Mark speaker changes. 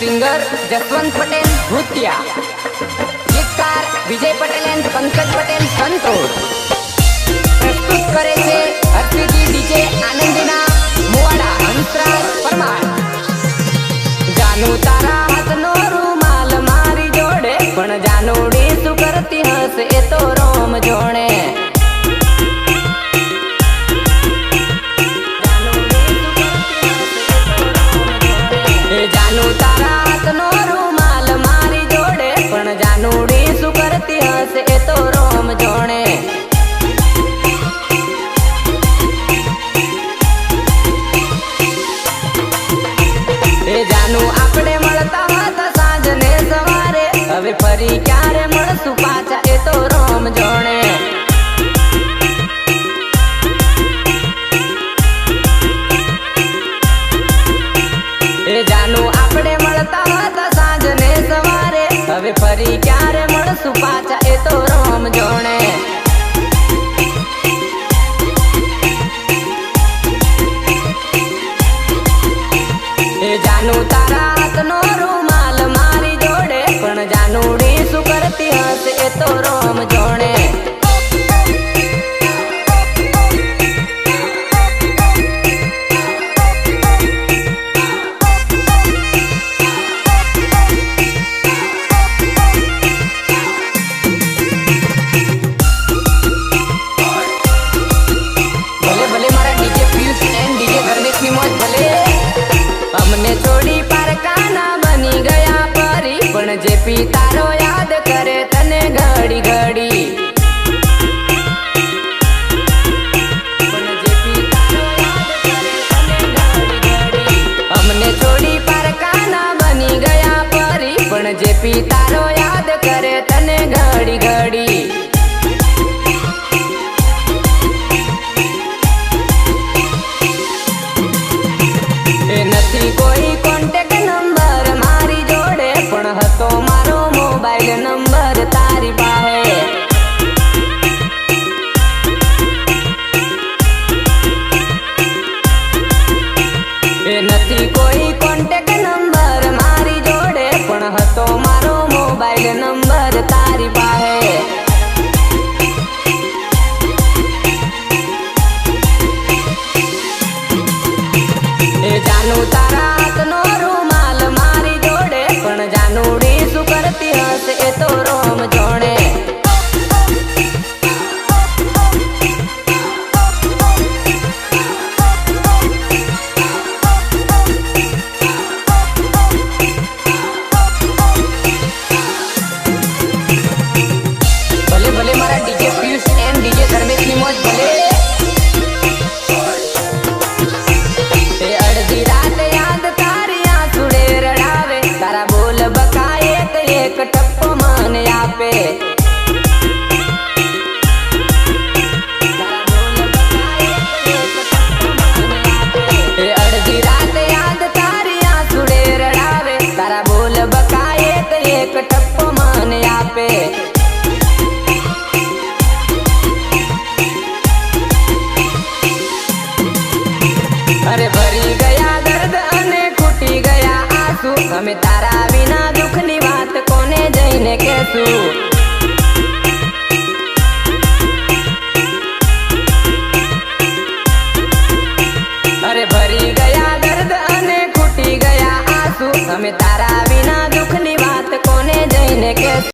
Speaker 1: Singer Jaswant Patel भूतिया, गीतकार विजय Patel and Pankaj Patel संतोष, प्रस्तुत करे छे हर्षिजी डीजे आनंदीना मुवाड़ा हंसराज परमार। जानू तारा हाथनो रूमाल मारी जोड़े पण जानूडी शू करती हस ए तो रोम जोणे। जानू तारा हाथनो रूमाल मारी जोड़े पण जानूडी शू करती हस ए तो रोम जोणे। जानू आपणे मळता हता सांज ने सवारे, हवे फरी क्यारे मळसू पाछा ए तो रोम जोणे। जानू आपणे मळता हता सांज ने सवारे, हवे फरी क्यारे मळसू पाछा ए तो रोम जोणे। जानू तारा हाथनो रूमाल मारी जोड़े पण जानूडी शू करती हस ए तो रोम जोणे। भले भले मारा DJ Piyush and DJ Dharmesh की मौज भले। हमने छोड़ी पारकाना बनी गया परी, पण जेपी तारो याद करे तने घड़ी घड़ी। हमने छोड़ी पारकाना बनी गया परी, पण जेपी तारो याद करे तने घड़ी घड़ी। નથી કોઈ કોન્ટેક્ટ નંબર મારી જોડે પણ હતો મારો મોબાઈલ નંબર તારી પાસે। નથી કોઈ કોન્ટેક્ટ નંબર મારી જોડે પણ હતો મારો મોબાઈલ નંબર તારી પાસે। जानू तारा हाथनो रूमाल मारी जोड़े पण जानूडी शू करती हस ए तो रोम जोणे। भले भले मारा DJ Piyush and DJ Dharmesh की मौज भले। रात याद तारी आंसुड़े रड़ावे, तारा बोल बकाए तो एक टप्पो मन आपे। अर्धी रात याद तारी आंसुड़े रड़ावे, तारा बोल बकाए तो एक टप्पो मन आपे। अरे भरी गया दर्द अने खूटी गया आंसू, हमें तारा विना दुख नी बात कोने जईने कहसू। अरे भरी गया दर्द अने खूटी गया आंसू, हमें तारा विना दुख नी बात कोने जईने कहसू।